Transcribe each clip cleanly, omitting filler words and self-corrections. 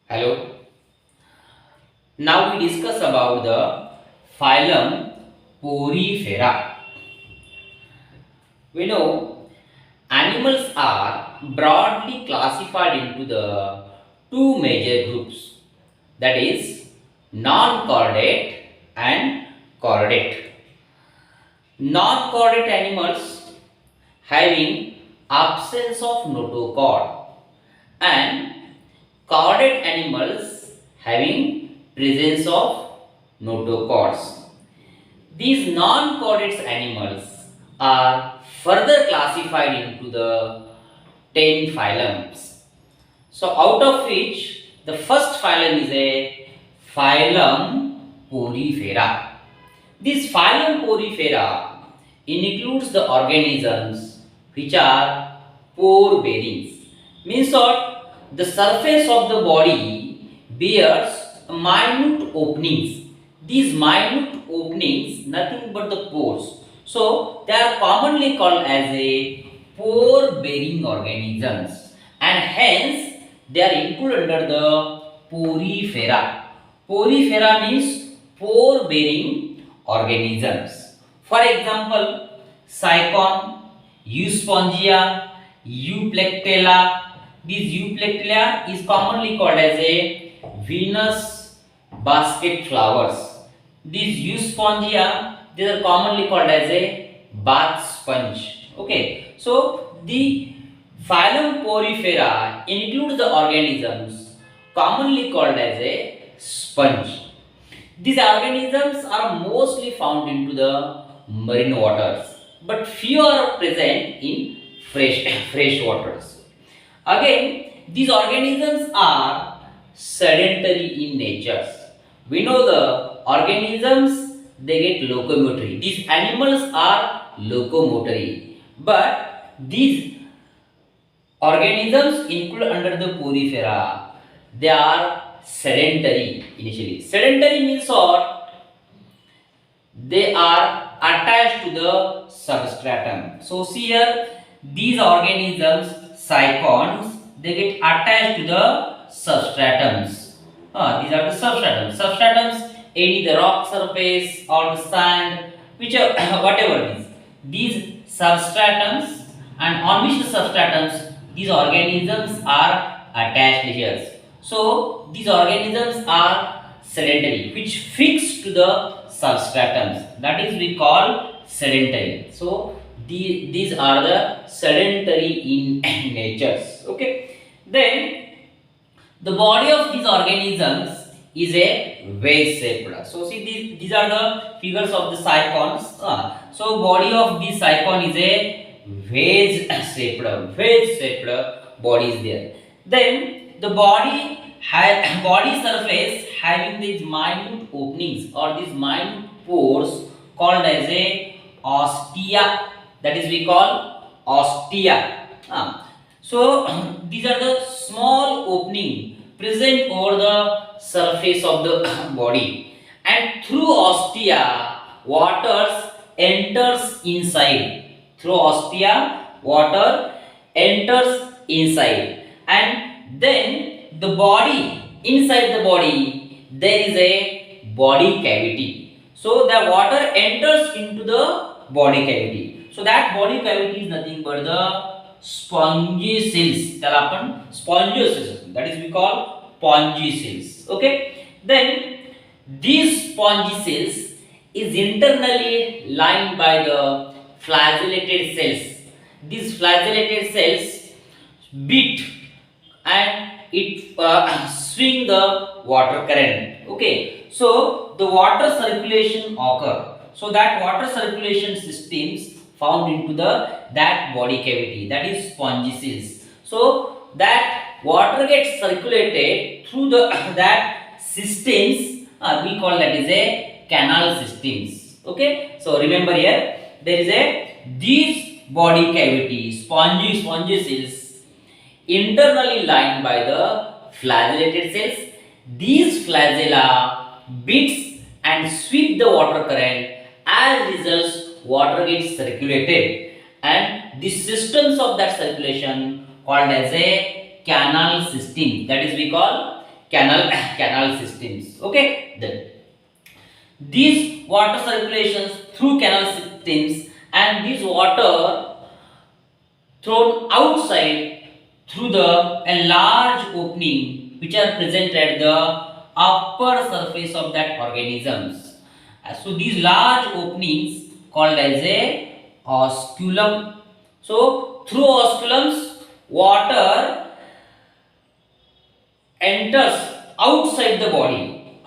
Hello. Now we discuss about the phylum Porifera. We know animals are broadly classified into the two major groups, that is non-chordate and chordate. Non-chordate animals having absence of notochord and chordate animals having presence of notochords. These non-chordates animals are further classified into the 10 phylums. So out of which the first phylum is a phylum Porifera. This phylum Porifera includes the organisms which are pore bearings. Means what? The surface of the body bears minute openings. These minute openings nothing but the pores. So they are commonly called as a pore bearing organisms, and hence they are included under the Porifera. Porifera means pore bearing organisms. For example, Sycon, Euspongia, Euplectella. This Euplectella is commonly called as a Venus basket flowers. These Euspongia, these are commonly called as a bath sponge. Okay, so the phylum Porifera includes the organisms commonly called as a sponge. These organisms are mostly found into the marine waters, but few are present in fresh waters. Again, these organisms are sedentary in nature. We know the organisms they get locomotory. These animals are locomotory, but these organisms included under the Porifera, they are sedentary initially. Sedentary means what? They are attached to the substratum. So see here, these organisms, cycons, they get attached to the substratums. These are the substratums. Substratums, any the rock surface or the sand, whichever whatever it is. These substratums, and on which the substratums these organisms are attached here. So these organisms are sedentary, which fix to the substratums. That is we call sedentary. So these are the sedentary in nature. Okay. Then the body of these organisms is a wedge shaped. So see these are the figures of the cycons. So body of this cycon is a wedge shaped body is there. Then the body surface having these minute openings or these minute pores called as a ostia. That is we call ostia. So these are the small opening present over the surface of the body, and through ostia waters enters inside. Through ostia water enters inside, and then the body, inside the body there is a body cavity. So the water enters into the body cavity. So that body cavity is nothing but the spongy cells. त्याला आपण spongy cells, that is we call spongy cells. Okay, then these spongy cells is internally lined by the flagellated cells. These flagellated cells beat and it swing the water current. Okay, so the water circulation occur. So that water circulation systems found into that body cavity, that is spongy cells. So that water gets circulated through the that systems, we call that is a canal systems. Okay, so remember here there is a these body cavity spongy cells internally lined by the flagellated cells. These flagella beats and sweep the water current. As results, water gets circulated, and the systems of that circulation called as a canal system. That is we call canal systems. Okay, then these water circulations through canal systems, and this water thrown outside through the a large opening which are present at the upper surface of that organisms. So these large openings called as a osculum. So through osculums, water enters outside the body.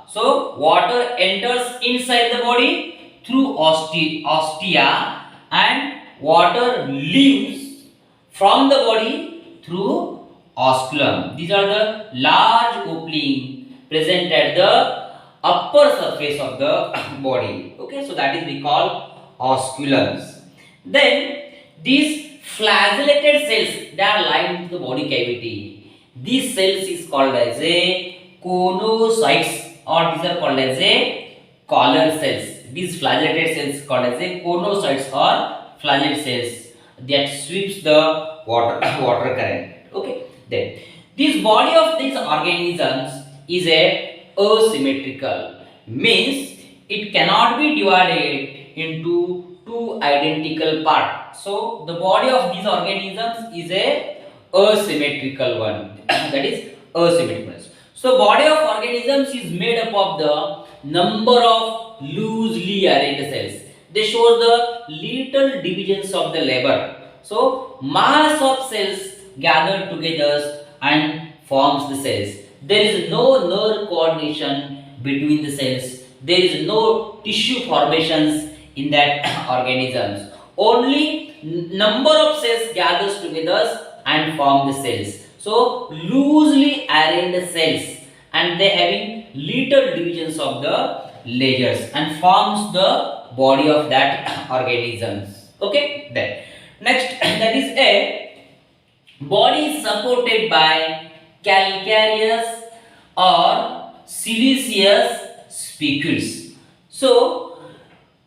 So water enters inside the body through ostia, and water leaves from the body through osculum. These are the large opening present at the upper surface of the body. Okay, so that is we call osculums. Then these flagellated cells, they are lying into the body cavity. These cells is called as a conocytes, or these are called as a collar cells. These flagellated cells called as a conocytes or flagellate cells that sweeps the water current. Okay, then this body of these organisms is a asymmetrical, means it cannot be divided into two identical parts. So the body of these organisms is a asymmetrical one. That is asymmetrical. So body of organisms is made up of the number of loosely arranged cells. They show the little divisions of the labor. So mass of cells gathered together and forms the cells. There is no nerve coordination between the cells. There is no tissue formations in that organisms. Only number of cells gathers together and form the cells. So loosely arranged cells, and they having little divisions of the layers and forms the body of that organisms. Okay, then next, that is a body supported by calcareous or siliceous spicules. So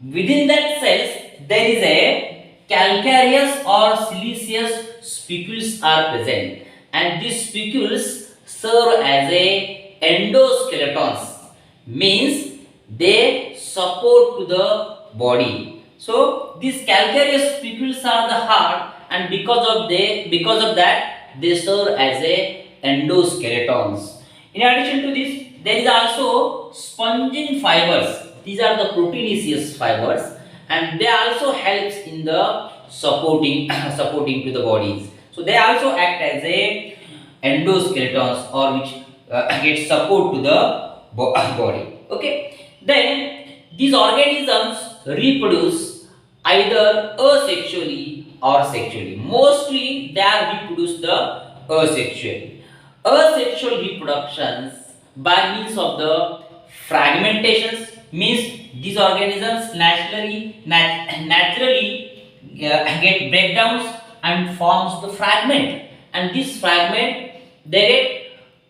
within that cells there is a calcareous or siliceous spicules are present, and these spicules serve as a endoskeletons, means they support to the body. So these calcareous spicules are the heart, and because of that they serve as a endoskeletons. In addition to this, there is also spongin fibers. These are the proteinaceous fibers, and they also helps in the supporting supporting to the bodies. So they also act as a endoskeletons, or which get support to the body. Okay, then these organisms reproduce either asexually or sexually. Mostly they are reproduced the asexually. Asexual reproductions by means of the fragmentations, means these organisms naturally get breakdowns and forms the fragment, and this fragment they get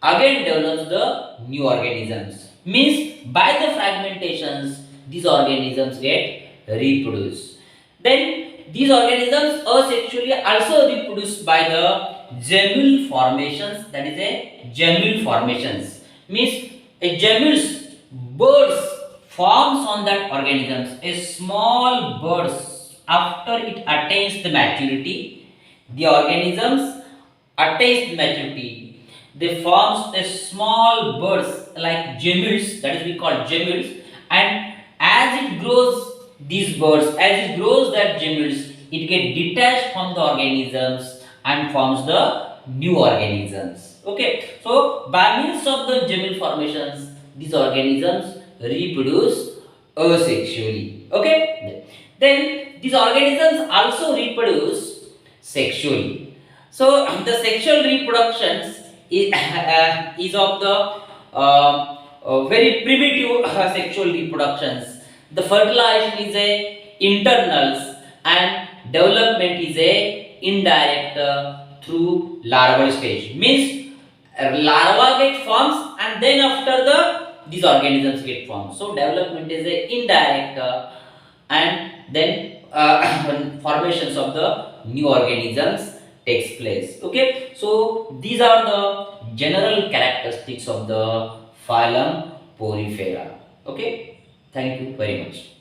again develops the new organisms, means by the fragmentations these organisms get reproduced. Then these organisms asexually also reproduced by the gemule formations. That is a gemule formations, means a gemmules birds forms on that organisms. A small birds, after it attains the maturity, the organisms attains the maturity, they forms a small birds like gemmules, that is we call gemmules, and as it grows, these birds, as it grows that gemmules, it get detached from the organisms and forms the new organisms. Okay, so by means of the gemmule formations, these organisms reproduce asexually. Okay, then these organisms also reproduce sexually. So the sexual reproductions is of the very primitive sexual reproductions. The fertilization is a internals, and development is a indirect through larval stage. Means larva get forms, and then after these organisms get formed. So development is a indirect, and then formations of the new organisms takes place. Okay, so these are the general characteristics of the phylum Porifera. Okay, thank you very much.